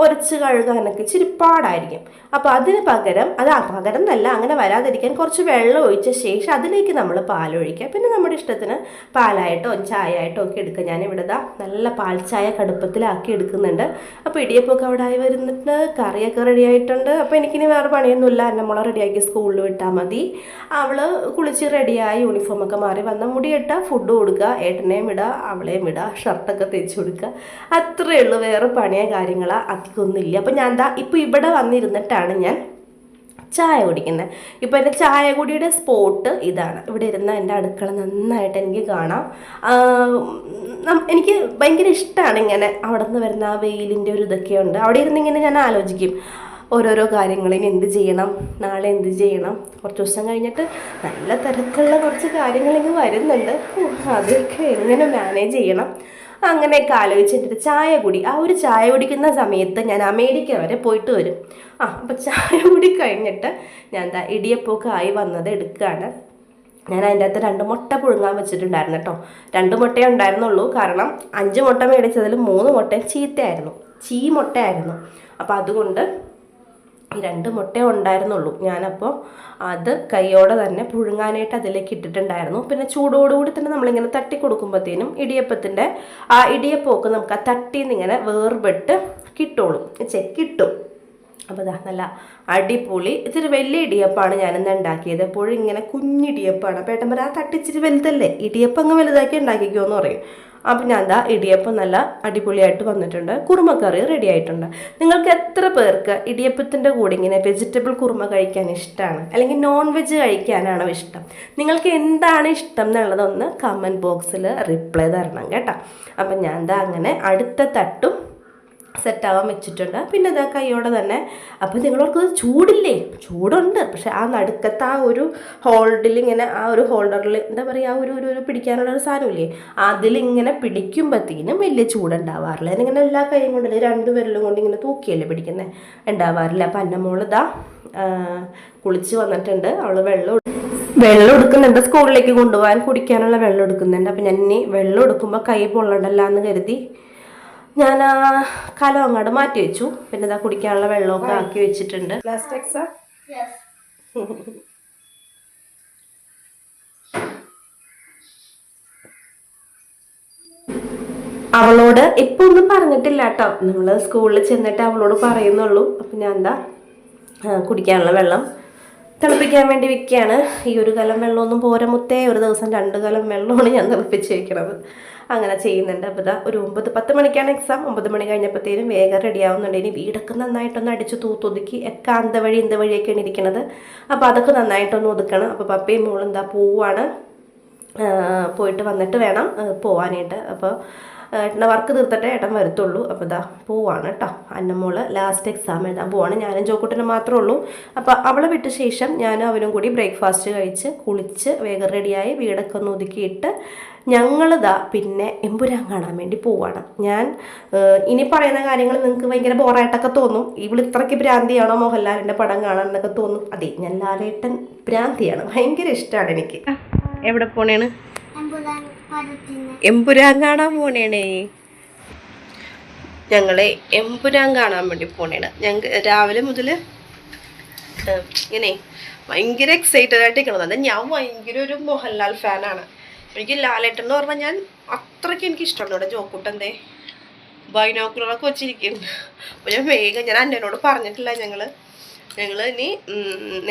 ഉരച്ച് കഴുകാനൊക്കെ ഇച്ചിരി പാടായിരിക്കും. അപ്പോൾ അതിന് പകരം പകരം എന്നല്ല, അങ്ങനെ വരാതിരിക്കാൻ കുറച്ച് വെള്ളം ഒഴിച്ച ശേഷം അതിലേക്ക് നമ്മൾ പാലൊഴിക്കുക. പിന്നെ നമ്മുടെ ഇഷ്ടത്തിന് പാലായിട്ടോ ചായ ആയിട്ടോ ഒക്കെ എടുക്കുക. ഞാനിവിടെ നല്ല പാൽ ചായ കടുപ്പത്തിലാക്കി എടുക്കുന്നുണ്ട്. അപ്പോൾ ഇടിയപ്പമൊക്കെ അവിടെ ആയി വരുന്നുണ്ട്, കറിയൊക്കെ റെഡി ആയിട്ടുണ്ട്. അപ്പോൾ എനിക്കിനി വേറെ പണിയൊന്നുമില്ല, മോളെ റെഡിയാക്കി സ്കൂളിൽ വിട്ടാൽ മതി. അവൾ കുളിച്ച് റെഡിയായി യൂണിഫോമൊക്കെ മാറി വന്ന മുടിയിട്ടാൽ ഫുഡ് കൊടുക്കുക, ഏട്ടനെയും വിടുക, അവളെയും വിടുക, ഷർട്ടൊക്കെ തേച്ച് കൊടുക്കുക. അത്രയേ ഉള്ളൂ, വേറെ പണിയോ കാര്യങ്ങളോ അധികമൊന്നുമില്ല. അപ്പോൾ ഞാൻ ഇപ്പോൾ ഇവിടെ വന്നിരുന്നിട്ടാണ് ഞാൻ ചായ കുടിക്കുന്നത്. ഇപ്പോൾ എൻ്റെ ചായ കുടിയുടെ സ്പോട്ട് ഇതാണ്. ഇവിടെ ഇരുന്ന എൻ്റെ അടുക്കള നന്നായിട്ട് എനിക്ക് കാണാം. എനിക്ക് ഭയങ്കര ഇഷ്ടമാണ് ഇങ്ങനെ അവിടെ നിന്ന് വരുന്ന ആ വെയിലിൻ്റെ ഒരു ഇതൊക്കെ ഉണ്ട്. അവിടെ ഇരുന്നിങ്ങനെ ഞാൻ ആലോചിക്കും ഓരോരോ കാര്യങ്ങളിന് എന്ത് ചെയ്യണം, നാളെ എന്ത് ചെയ്യണം. കുറച്ച് ദിവസം കഴിഞ്ഞിട്ട് നല്ല തിരക്കുള്ള കുറച്ച് കാര്യങ്ങളിങ്ങ് വരുന്നുണ്ട്. അതൊക്കെ എങ്ങനെ മാനേജ് ചെയ്യണം അങ്ങനെയൊക്കെ ആലോചിച്ചിട്ട് ആ ഒരു ചായ കുടിക്കുന്ന സമയത്ത് ഞാൻ അമേരിക്ക വരെ പോയിട്ട് വരും. അപ്പോൾ ചായ കുടി കഴിഞ്ഞിട്ട് ഞാൻ ഇടിയപ്പമൊക്കെ ആയി വന്നത് എടുക്കുകയാണ്. ഞാൻ അതിൻ്റെ അകത്ത് 2 മുട്ട പുഴുങ്ങാൻ വെച്ചിട്ടുണ്ടായിരുന്നു കേട്ടോ. 2 മുട്ടയേ ഉണ്ടായിരുന്നുള്ളൂ. കാരണം 5 മുട്ട മേടിച്ചതിൽ 3 മുട്ടയും ചീ മുട്ടയായിരുന്നു. അപ്പോൾ അതുകൊണ്ട് 2 മുട്ടയേ ഉണ്ടായിരുന്നുള്ളൂ. ഞാനപ്പോൾ അത് കൈയോടെ തന്നെ പുഴുങ്ങാനായിട്ട് അതിലേക്ക് ഇട്ടിട്ടുണ്ടായിരുന്നു. പിന്നെ ചൂടോടുകൂടി തന്നെ നമ്മളിങ്ങനെ തട്ടി കൊടുക്കുമ്പോഴത്തേനും ഇടിയപ്പത്തിൻ്റെ ആ ഇടിയപ്പമൊക്കെ നമുക്ക് ആ തട്ടിയിൽ നിന്ന് ഇങ്ങനെ വേർപെട്ട് കിട്ടും. അപ്പോൾ നല്ല അടിപൊളി ഇച്ചിരി വലിയ ഇടിയപ്പമാണ് ഞാനിന്ന് ഉണ്ടാക്കിയത്. എപ്പോഴും ഇങ്ങനെ കുഞ്ഞിടിയപ്പമാണ്. അപ്പോൾ ഏട്ടൻ പറയാം, ആ തട്ടിച്ചിരി വലുതല്ലേ, ഇടിയപ്പം അങ്ങ് വലുതാക്കി ഉണ്ടാക്കിക്കോ എന്ന് പറയും. അപ്പോൾ ഞാൻ ഇടിയപ്പം നല്ല അടിപൊളിയായിട്ട് വന്നിട്ടുണ്ട്. കുറുമക്കറി റെഡി ആയിട്ടുണ്ട്. നിങ്ങൾക്ക് എത്ര പേർക്ക് ഇടിയപ്പത്തിൻ്റെ കൂടെ ഇങ്ങനെ വെജിറ്റബിൾ കുറുമ കഴിക്കാൻ ഇഷ്ടമാണ്, അല്ലെങ്കിൽ നോൺ വെജ് കഴിക്കാനാണോ ഇഷ്ടം? നിങ്ങൾക്ക് എന്താണ് ഇഷ്ടം എന്നുള്ളതൊന്ന് കമൻറ്റ് ബോക്സിൽ റിപ്ലൈ തരണം കേട്ടോ. അപ്പം ഞാൻ അങ്ങനെ അടുത്ത തട്ടും സെറ്റാവാൻ വെച്ചിട്ടുണ്ട്. പിന്നെ കൈയോടെ തന്നെ. അപ്പോൾ നിങ്ങളോർക്ക് ചൂടുണ്ട്, പക്ഷെ ആ നടുക്കത്തെ ആ ഒരു ഹോൾഡിലിങ്ങനെ ആ ഒരു ഹോൾഡറിൽ എന്താ പറയുക, ആ ഒരു പിടിക്കാനുള്ള ഒരു സാധനമില്ലേ, അതിലിങ്ങനെ പിടിക്കുമ്പോഴത്തേനും വലിയ ചൂടുണ്ടാവാറില്ല. അതിനിങ്ങനെ എല്ലാ കൈയും കൊണ്ടല്ലേ 2 വിരലും കൊണ്ട് ഇങ്ങനെ തൂക്കിയല്ലേ പിടിക്കുന്നത്, ഉണ്ടാവാറില്ല. അപ്പം അന്നമോള് കുളിച്ച് വന്നിട്ടുണ്ട്. അവൾ വെള്ളം എടുക്കുന്നുണ്ട്, സ്കൂളിലേക്ക് കൊണ്ടുപോകാൻ കുടിക്കാനുള്ള വെള്ളം എടുക്കുന്നുണ്ട്. അപ്പം ഞാൻ ഇനി വെള്ളം എടുക്കുമ്പോൾ കൈ പൊള്ളണ്ടല്ലോ എന്ന് കരുതി ഞാൻ ആ കലം അങ്ങോട്ട് മാറ്റി വെച്ചു. പിന്നെ കുടിക്കാനുള്ള വെള്ളമൊക്കെ ആക്കി വെച്ചിട്ടുണ്ട്. അവളോട് ഇപ്പൊ ഒന്നും പറഞ്ഞിട്ടില്ല കേട്ടോ. നമ്മൾ സ്കൂളിൽ ചെന്നിട്ട് അവളോട് പറയുന്നുള്ളൂ. അപ്പം ഞാൻ കുടിക്കാനുള്ള വെള്ളം തിളപ്പിക്കാൻ വേണ്ടി വെക്കുകയാണ്. ഈ ഒരു കലം വെള്ളമൊന്നും പോരാ മുത്തേ, ഒരു ദിവസം 2 കലം വെള്ളമാണ് ഞാൻ തിളപ്പിച്ച് വെക്കണത്. അങ്ങനെ ചെയ്യുന്നുണ്ട്. അപ്പോൾ ഒരു 9-10 മണിക്കാണ് എക്സാം. 9 മണി കഴിഞ്ഞപ്പോഴത്തേനും വേഗം റെഡി ആവുന്നുണ്ട്. ഇനി വീടൊക്കെ നന്നായിട്ടൊന്ന് അടിച്ച് തൂത്തൊതുക്കി ഒക്കെ ഇന്ത വഴിയൊക്കെയാണ് ഇരിക്കുന്നത്. അപ്പോൾ അതൊക്കെ നന്നായിട്ടൊന്ന് ഒതുക്കണം. അപ്പോൾ പപ്പയും മോളും പോവാണ്. പോയിട്ട് വന്നിട്ട് വേണം പോവാനായിട്ട്. അപ്പോൾ ഏട്ടൻ്റെ വർക്ക് തീർത്തിട്ടേ ഏട്ടൻ വരത്തുള്ളൂ. അപ്പോൾ പോവാണ് കേട്ടോ. അന്നമോള് ലാസ്റ്റ് എക്സാം എഴുതാൻ പോവാണ്. ഞാനും ജോക്കുട്ടനും മാത്രമേ ഉള്ളൂ. അപ്പോൾ അവളെ വിട്ട ശേഷം ഞാനും അവനും കൂടി ബ്രേക്ക്ഫാസ്റ്റ് കഴിച്ച് കുളിച്ച് വേഗം റെഡിയായി വീടൊക്കെ ഒന്ന് ഒതുക്കിയിട്ട് ഞങ്ങൾ പിന്നെ എമ്പുരാൻ കാണാൻ വേണ്ടി പോവാണ്. ഞാൻ ഇനി പറയുന്ന കാര്യങ്ങൾ നിങ്ങൾക്ക് ഭയങ്കര ബോറായിട്ടൊക്കെ തോന്നും. ഇവൾ ഇത്രയ്ക്ക് ഭ്രാന്തിയാണോ മോഹൻലാലിൻ്റെ പടം കാണാൻ എന്നൊക്കെ തോന്നും. അതെ, ഞാൻ ലാലേട്ടൻ ഭ്രാന്തിയാണ്, ഭയങ്കര ഇഷ്ടമാണ് എനിക്ക്. എവിടെ പോണേണ്? എമ്പുരാൻ കാണാൻ പോണേണേ. ഞങ്ങളെ എമ്പുരാൻ കാണാൻ വേണ്ടി പോണേണ്. ഞങ്ങൾ രാവിലെ മുതൽ ഇങ്ങനെ ഭയങ്കര എക്സൈറ്റഡ് ആയിട്ട് നിൽക്കണത്. ഞാൻ ഭയങ്കര ഒരു മോഹൻലാൽ ഫാനാണ്. എനിക്ക് ലാലേട്ടൻ എന്ന് പറഞ്ഞാൽ ഞാൻ അത്രയ്ക്ക് എനിക്ക് ഇഷ്ടമാണ്. ഇവിടെ ജോക്കൂട്ടൻ്റെ ബൈനോക്കുലറൊക്കെ വെച്ചിരിക്കുന്നുണ്ട്. അപ്പോൾ ഞാൻ അന്നോട് പറഞ്ഞിട്ടില്ല. ഞങ്ങൾ ഇനി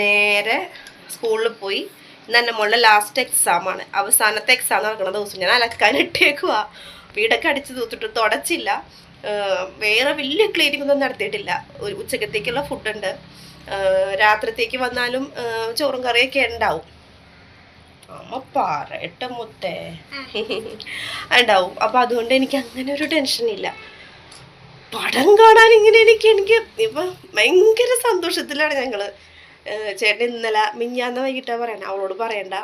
നേരെ സ്കൂളിൽ പോയി. ഇന്ന് എൻ്റെ മോളുടെ ലാസ്റ്റ് എക്സാമാണ്, അവസാനത്തെ എക്സാം നടക്കുന്ന ദിവസം. ഞാൻ അലക്കാനിട്ടേക്കുക. വീടൊക്കെ അടിച്ച് തൂത്തിട്ട് തുടച്ചില്ല. വേറെ വലിയ ക്ലീനിങ് ഒന്നും നടത്തിയിട്ടില്ല. ഉച്ചക്കത്തേക്കുള്ള ഫുഡുണ്ട്, രാത്രിത്തേക്ക് വന്നാലും ചോറും കറിയൊക്കെ ഉണ്ടാവും. അമ്മ പറയട്ടെ മുത്തേ, ഉണ്ടാവും. അപ്പം അതുകൊണ്ട് എനിക്ക് അങ്ങനെ ഒരു ടെൻഷനില്ല. പടം കാണാൻ ഇങ്ങനെ എനിക്ക് ഇപ്പം ഭയങ്കര സന്തോഷത്തിലാണ് ഞങ്ങൾ. ചേട്ടൻ ഇന്നലെ മിഞ്ഞാന്ന് വൈകിട്ടാണ് പറയണേ, അവളോട് പറയണ്ട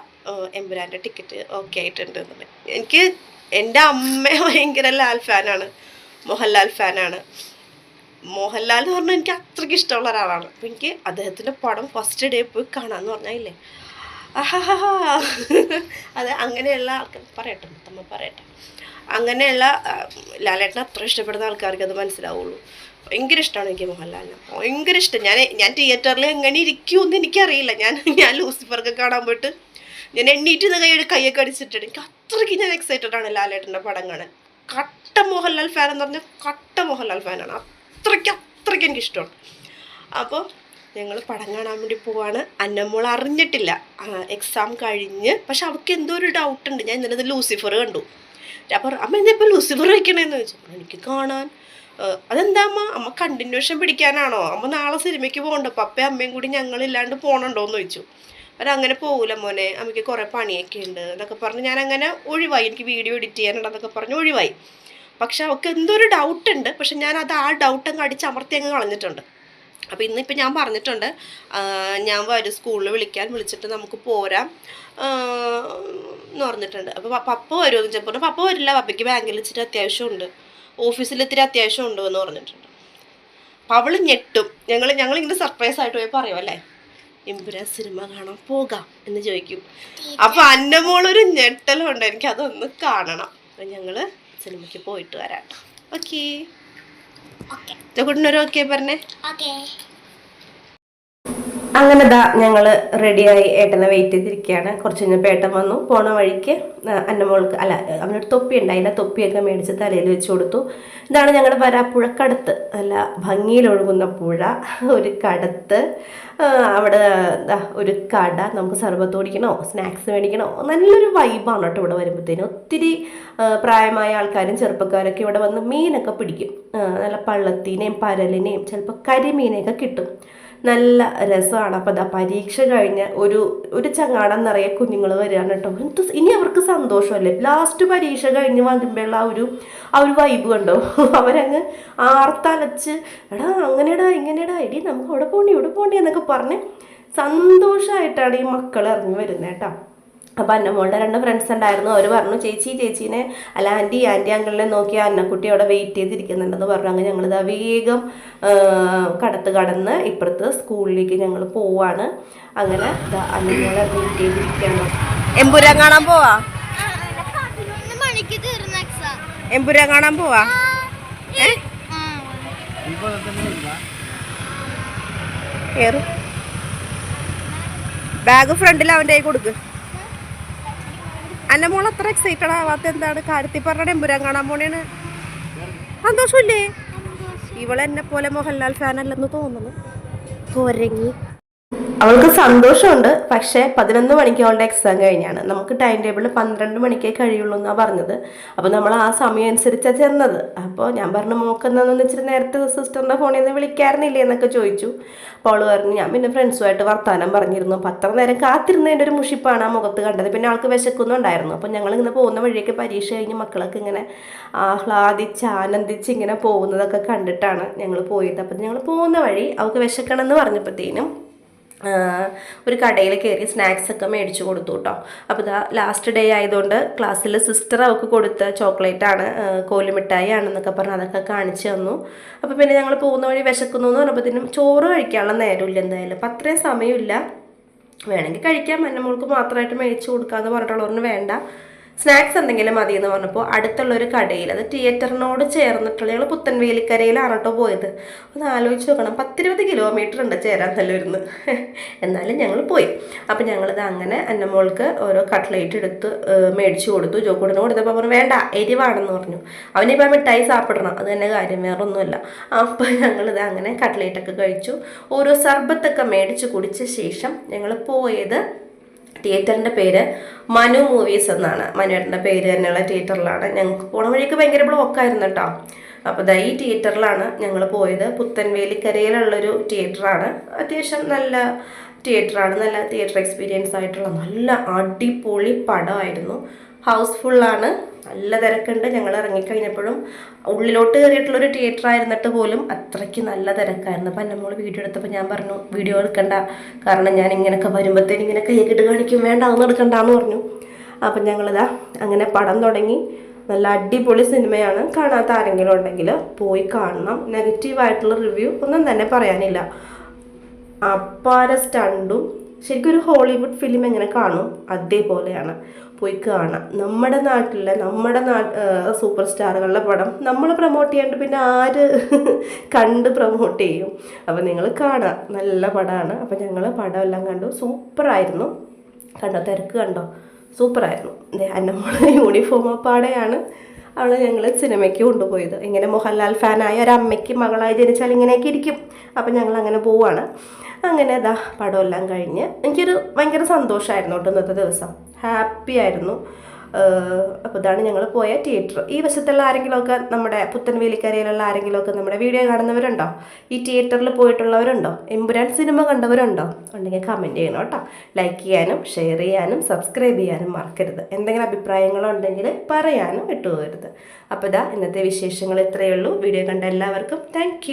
എമ്പുരാൻ്റെ ടിക്കറ്റ് ഓക്കെ ആയിട്ടുണ്ട് എന്ന്. എനിക്ക് എൻ്റെ അമ്മ ഭയങ്കര ലാൽ ഫാനാണ്, മോഹൻലാൽ ഫാനാണ്. മോഹൻലാൽ എന്ന് പറഞ്ഞാൽ എനിക്ക് അത്രയ്ക്ക് ഇഷ്ടമുള്ള ഒരാളാണ്. അപ്പം എനിക്ക് അദ്ദേഹത്തിൻ്റെ പടം ഫസ്റ്റ് ഡേ പോയി കാണാമെന്ന് പറഞ്ഞാൽ അത് അങ്ങനെയുള്ള ആൾക്കാർ പറയട്ടെ, അങ്ങനെയുള്ള ലാലേട്ടനെ അത്ര ഇഷ്ടപ്പെടുന്ന ആൾക്കാർക്ക് അത് മനസ്സിലാവുള്ളൂ. ഭയങ്കര ഇഷ്ടമാണ് എനിക്ക് മോഹൻലാലിനെ, ഭയങ്കര ഇഷ്ടം. ഞാൻ തിയേറ്ററിൽ എങ്ങനെ ഇരിക്കുമെന്ന് എനിക്കറിയില്ല. ഞാൻ ലൂസിഫറൊക്കെ കാണാൻ പോയിട്ട് ഞാൻ എണ്ണീറ്റ് നിന്ന് കൈയൊക്കെ അടിച്ചിട്ടുണ്ട്. എനിക്ക് അത്രയ്ക്ക് ഞാൻ എക്സൈറ്റഡ് ആണ് ലാലേട്ടൻ്റെ പടം കാണാൻ. കട്ട മോഹൻലാൽ ഫാൻ എന്ന് പറഞ്ഞാൽ കട്ട മോഹൻലാൽ ഫാനാണ്. അത്രയ്ക്ക് എനിക്കിഷ്ടമാണ്. അപ്പോൾ ഞങ്ങൾ പടം കാണാൻ വേണ്ടി പോവാണ്. അന്നമ്മോൾ അറിഞ്ഞിട്ടില്ല എക്സാം കഴിഞ്ഞ്. പക്ഷെ അവൾക്ക് എന്തോ ഒരു ഡൗട്ടുണ്ട്. ഞാൻ ഇന്നലെ ലൂസിഫർ കണ്ടു. അപ്പോൾ അമ്മ എന്നിപ്പോൾ ലൂസിഫർ വയ്ക്കണേന്ന് ചോദിച്ചു. എനിക്ക് കാണാൻ അതെന്താ അമ്മ കണ്ടിന്യൂഷൻ പിടിക്കാനാണോ? അമ്മ നാളെ സിനിമയ്ക്ക് പോകണ്ടോ? പപ്പയും അമ്മയും കൂടി ഞങ്ങളില്ലാണ്ട് പോകണുണ്ടോയെന്ന് ചോദിച്ചു. അപ്പം അങ്ങനെ പോകില്ല മോനെ, അമ്മയ്ക്ക് കുറേ പണിയൊക്കെ ഉണ്ട് എന്നൊക്കെ പറഞ്ഞ് ഞാനങ്ങനെ ഒഴിവായി. എനിക്ക് വീഡിയോ എഡിറ്റ് ചെയ്യാനുണ്ടെന്നൊക്കെ പറഞ്ഞ് ഒഴിവായി. പക്ഷെ അവൾക്ക് എന്തോ ഒരു ഡൗട്ടുണ്ട്. പക്ഷെ ഞാനത് ആ ഡൗട്ടങ്ങ് അടിച്ചമർത്തി അങ്ങ് കളഞ്ഞിട്ടുണ്ട്. അപ്പോൾ ഇന്നിപ്പോൾ ഞാൻ പറഞ്ഞിട്ടുണ്ട്, ഞാൻ വരും സ്കൂളിൽ വിളിച്ചിട്ട് നമുക്ക് പോരാം എന്ന് പറഞ്ഞിട്ടുണ്ട്. അപ്പോൾ പപ്പ വരുമെന്ന് വെച്ചപ്പോൾ പപ്പ വരില്ല, പപ്പയ്ക്ക് ബാങ്കിൽ ഇച്ചിരി അത്യാവശ്യമുണ്ട്, ഓഫീസിൽ ഇത്തിരി അത്യാവശ്യമുണ്ട് എന്ന് പറഞ്ഞിട്ടുണ്ട്. അപ്പം അവൾ ഞെട്ടും. ഞങ്ങളിങ്ങനെ സർപ്രൈസ് ആയിട്ട് പോയി പറയുമല്ലേ, എമ്പുരാൻ സിനിമ കാണാൻ പോകാം എന്ന് ചോദിക്കും. അപ്പം അന്നമോളൊരു ഞെട്ടലുണ്ട്. എനിക്ക് അതൊന്ന് കാണണം. അപ്പം ഞങ്ങൾ സിനിമയ്ക്ക് പോയിട്ട് വരാം. ഓക്കേ കൂട്ടിനൊരു ഓക്കെ പറഞ്ഞേ. അങ്ങനെ ഞങ്ങള് റെഡിയായി ഏട്ടനെ വെയിറ്റ് ചെയ്തിരിക്കുകയാണ്. കുറച്ച് കഴിഞ്ഞപ്പോൾ ഏട്ടൻ വന്നു. പോണ വഴിക്ക് അന്നമോൾക്ക് അവനൊരു തൊപ്പി ഉണ്ടായില്ല, തൊപ്പിയൊക്കെ മേടിച്ച് തലയിൽ വെച്ച് കൊടുത്തു. ഇതാണ് ഞങ്ങളുടെ വരാപ്പുഴക്കടത്ത്, നല്ല ഭംഗിയിലൊഴുകുന്ന പുഴ, ഒരു കടത്ത്, അവിടെ ഒരു കട, നമുക്ക് സർബത്ത് കുടിക്കണോ സ്നാക്സ് മേടിക്കണോ, നല്ലൊരു വൈബാണ് കേട്ടോ ഇവിടെ വരുമ്പോഴത്തേനും. ഒത്തിരി പ്രായമായ ആൾക്കാരും ചെറുപ്പക്കാരൊക്കെ ഇവിടെ വന്ന് മീനൊക്കെ പിടിക്കും. നല്ല പള്ളത്തീനെയും പരലിനെയും ചിലപ്പോൾ കരിമീനെയൊക്കെ കിട്ടും. നല്ല രസമാണ്. അപ്പോൾ പരീക്ഷ കഴിഞ്ഞ് ഒരു ചങ്ങാടം നിറയെ കുഞ്ഞുങ്ങൾ വരികയാണ് കേട്ടോ. ഇനി അവർക്ക് സന്തോഷമല്ലേ, ലാസ്റ്റ് പരീക്ഷ കഴിഞ്ഞ് വരുമ്പോഴുള്ള ആ ഒരു വൈബ് കണ്ടോ. അവരങ്ങ് ആർത്തലച്ച് എടാ അങ്ങനെടാ ഇങ്ങനെടാ എടി നമുക്ക് അവിടെ പോണ്ടി എന്നൊക്കെ പറഞ്ഞ് സന്തോഷമായിട്ടാണ് ഈ മക്കൾ ഇറങ്ങി വരുന്നത് കേട്ടോ. അപ്പോൾ അന്നമോളുടെ 2 ഫ്രണ്ട്സ് ഉണ്ടായിരുന്നു. അവർ പറഞ്ഞു ചേച്ചീനെ അല്ല ആൻറ്റി അങ്കിളിനെ നോക്കി അന്നക്കുട്ടി അവിടെ വെയിറ്റ് ചെയ്തിരിക്കുന്നുണ്ടെന്ന് പറഞ്ഞു. അങ്ങനെ ഞങ്ങളിതാ വേഗം കടത്ത് കടന്ന് ഇപ്പുറത്ത് സ്കൂളിലേക്ക് ഞങ്ങൾ പോവാണ്. അങ്ങനെ അന്നമോളെ വെയിറ്റ് ചെയ്തിരിക്കുകയാണ്. എമ്പുരാൻ കാണാൻ പോവാ, എമ്പുരാൻ കാണാൻ പോവാ. ബാഗ് ഫ്രണ്ടിൽ അവൻ്റെ കൈ കൊടുക്ക്. അന്നമോൾ അത്ര എക്സൈറ്റഡ് ആവാത്ത എന്താണ്? കാര്യത്തിൽ പറഞ്ഞ എമ്പുരാൻ കാണാൻ പോണേണ്. സന്തോഷമില്ലേ? ഇവളെന്നെ പോലെ മോഹൻലാൽ ഫാനല്ലെന്ന് തോന്നുന്നു. കൊരങ്ങി. അവൾക്ക് സന്തോഷമുണ്ട്. പക്ഷേ 11 മണിക്ക് അവളുടെ എക്സാം കഴിഞ്ഞാണ്. നമുക്ക് ടൈം ടേബിൾ 12 മണിക്കേ കഴിയുള്ളൂ എന്നാണ് പറഞ്ഞത്. അപ്പോൾ നമ്മൾ ആ സമയം അനുസരിച്ചാണ് ചെന്നത്. അപ്പോൾ ഞാൻ പറഞ്ഞു മോക്കെന്നാന്ന് വെച്ചിട്ട് നേരത്തെ സിസ്റ്ററിൻ്റെ ഫോണിൽ നിന്ന് വിളിക്കാറുന്നില്ലേ എന്നൊക്കെ ചോദിച്ചു. അപ്പോൾ അവൾ പറഞ്ഞു ഞാൻ പിന്നെ ഫ്രണ്ട്സുമായിട്ട് വർത്താനം പറഞ്ഞിരുന്നു. അപ്പോൾ അത്ര നേരം കാത്തിരുന്നതിൻ്റെ ഒരു മുഷിപ്പാണ് ആ മുഖത്ത് കണ്ടത്. പിന്നെ ആൾക്ക് വിശക്കുന്നുണ്ടായിരുന്നു. അപ്പോൾ ഞങ്ങളിങ്ങനെ പോകുന്ന വഴിയൊക്കെ പരീക്ഷ കഴിഞ്ഞ് മക്കളൊക്കെ ഇങ്ങനെ ആഹ്ലാദിച്ച് ആനന്ദിച്ച് ഇങ്ങനെ പോകുന്നതൊക്കെ കണ്ടിട്ടാണ് ഞങ്ങൾ പോയത്. അപ്പോൾ ഞങ്ങൾ പോകുന്ന വഴി അവൾക്ക് വിശക്കണമെന്ന് പറഞ്ഞപ്പോഴത്തേനും ഒരു കടയിൽ കയറി സ്നാക്സൊക്കെ മേടിച്ചു കൊടുത്തു കേട്ടോ. അപ്പോൾ ലാസ്റ്റ് ഡേ ആയതുകൊണ്ട് ക്ലാസ്സിൽ സിസ്റ്റർ അവൾക്ക് കൊടുത്ത ചോക്ലേറ്റാണ്, കോലുമിഠായി ആണെന്നൊക്കെ പറഞ്ഞ് അതൊക്കെ കാണിച്ചു തന്നു. അപ്പോൾ പിന്നെ ഞങ്ങൾ പോകുന്ന വഴി വിശക്കുന്നു എന്ന് പറഞ്ഞപ്പോഴത്തേനും ചോറ് കഴിക്കാനുള്ള നേരമില്ല എന്തായാലും. അപ്പം അത്രയും സമയമില്ല, വേണമെങ്കിൽ കഴിക്കാം, അന്നമോൾക്ക് മാത്രമായിട്ട് മേടിച്ചു കൊടുക്കാമെന്ന് പറഞ്ഞിട്ടുള്ളവരിന് വേണ്ട, സ്നാക്സ് എന്തെങ്കിലും മതി എന്ന് പറഞ്ഞപ്പോൾ അടുത്തുള്ളൊരു കടയിൽ, അത് തിയേറ്ററിനോട് ചേർന്നിട്ടുള്ള, ഞങ്ങൾ പുത്തൻവേലിക്കരയിലാണ് കേട്ടോ പോയത്. ഒന്ന് ആലോചിച്ച് നോക്കണം, 10-20 കിലോമീറ്റർ ഉണ്ട് ചേരാനല്ലൂരിന്ന്. എന്നാലും ഞങ്ങൾ പോയി. അപ്പം ഞങ്ങളിത് അങ്ങനെ അന്നമോൾക്ക് ഓരോ കട്ട്ലേറ്റ് എടുത്ത് മേടിച്ചു കൊടുത്തു. ജോക്കൂടിന് കൊടുത്തപ്പോൾ പറഞ്ഞു വേണ്ട എരിവാണെന്ന് പറഞ്ഞു. അവനിപ്പോൾ മിഠായി സാപ്പിടണം, അത് തന്നെ കാര്യം, വേറെ ഒന്നുമല്ല. അപ്പം ഞങ്ങളിത് അങ്ങനെ കട്ട്ലേറ്റൊക്കെ കഴിച്ചു. ഓരോ സർബത്തൊക്കെ മേടിച്ച് കുടിച്ച ശേഷം ഞങ്ങൾ പോയത് തിയേറ്ററിൻ്റെ പേര് മനു മൂവീസ് എന്നാണ്. മനുവേട്ടൻ്റെ പേര് തന്നെയുള്ള തിയേറ്ററിലാണ്. ഞങ്ങൾക്ക് പോണ വഴിയൊക്കെ ഭയങ്കര ബ്ലോക്കായിരുന്നു കേട്ടോ. അപ്പോൾ ഈ തിയേറ്ററിലാണ് ഞങ്ങൾ പോയത്. പുത്തൻവേലിക്കരയിലുള്ളൊരു തിയേറ്ററാണ്. അത്യാവശ്യം നല്ല തിയേറ്ററാണ്, നല്ല തിയേറ്റർ എക്സ്പീരിയൻസ് ആയിട്ടുള്ള നല്ല അടിപൊളി പടമായിരുന്നു. ഹൗസ്ഫുള്ളാണ്, നല്ല തിരക്കുണ്ട്. ഞങ്ങൾ ഇറങ്ങിക്കഴിഞ്ഞപ്പോഴും ഉള്ളിലോട്ട് കയറിയിട്ടുള്ളൊരു തിയേറ്റർ ആയിരുന്നിട്ട് പോലും അത്രയ്ക്ക് നല്ല തിരക്കായിരുന്നു. അപ്പം നമ്മൾ വീഡിയോ എടുത്തപ്പോൾ ഞാൻ പറഞ്ഞു വീഡിയോ എടുക്കണ്ട, കാരണം ഞാൻ ഇങ്ങനെയൊക്കെ വരുമ്പോഴത്തേനും ഇങ്ങനെ കൈയ്യൊക്കെ കാണിക്കും, വേണ്ട ഒന്നും എടുക്കണ്ടെന്ന് പറഞ്ഞു. അപ്പം ഞങ്ങളിതാ അങ്ങനെ പടം തുടങ്ങി. നല്ല അടിപൊളി സിനിമയാണ്. കാണാത്ത ആരെങ്കിലും ഉണ്ടെങ്കിൽ പോയി കാണണം. നെഗറ്റീവായിട്ടുള്ള റിവ്യൂ ഒന്നും തന്നെ പറയാനില്ല. അപ്പാര സ്റ്റണ്ടും ശരിക്കും ഒരു ഹോളിവുഡ് ഫിലിം എങ്ങനെ കാണും അതേപോലെയാണ്. പോയി കാണാം. നമ്മുടെ സൂപ്പർ സ്റ്റാറുകളുടെ പടം നമ്മൾ പ്രൊമോട്ട് ചെയ്യാണ്ട് പിന്നെ ആര് കണ്ട് പ്രൊമോട്ട് ചെയ്യും? അപ്പോൾ നിങ്ങൾ കാണാം, നല്ല പടമാണ്. അപ്പോൾ ഞങ്ങൾ പടം എല്ലാം കണ്ടു, സൂപ്പറായിരുന്നു. കണ്ടോ, തിരക്ക് കണ്ടോ, സൂപ്പറായിരുന്നു. എൻ്റെ മോളെ യൂണിഫോം പാടെയാണ് അവളെ ഞങ്ങൾ സിനിമയ്ക്ക് കൊണ്ടുപോയത്. ഇങ്ങനെ മോഹൻലാൽ ഫാനായ ഒരമ്മയ്ക്ക് മകളായി ജനിച്ചാൽ ഇങ്ങനെയൊക്കെ ഇരിക്കും. അപ്പം ഞങ്ങൾ അങ്ങനെ പോവാണ്. അങ്ങനെ പടമെല്ലാം കഴിഞ്ഞ് എനിക്കൊരു ഭയങ്കര സന്തോഷമായിരുന്നു കേട്ടോ ഇന്നത്തെ ദിവസം. ഹാപ്പി ആയിരുന്നു. അപ്പോൾ ഇതാണ് ഞങ്ങൾ പോയ തിയേറ്റർ. ഈ വശത്തുള്ള ആരെങ്കിലുമൊക്കെ, നമ്മുടെ പുത്തൻവേലിക്കരയിലുള്ള ആരെങ്കിലുമൊക്കെ നമ്മുടെ വീഡിയോ കാണുന്നവരുണ്ടോ? ഈ തിയേറ്ററിൽ പോയിട്ടുള്ളവരുണ്ടോ? എമ്പുരാൻ സിനിമ കണ്ടവരുണ്ടോ? ഉണ്ടെങ്കിൽ കമൻറ്റ് ചെയ്യണം കേട്ടോ. ലൈക്ക് ചെയ്യാനും ഷെയർ ചെയ്യാനും സബ്സ്ക്രൈബ് ചെയ്യാനും മറക്കരുത്. എന്തെങ്കിലും അഭിപ്രായങ്ങളുണ്ടെങ്കിൽ പറയാനും വിട്ടുപോകരുത്. അപ്പോൾ ഇന്നത്തെ വിശേഷങ്ങൾ ഇത്രയേ ഉള്ളൂ. വീഡിയോ കണ്ട എല്ലാവർക്കും താങ്ക്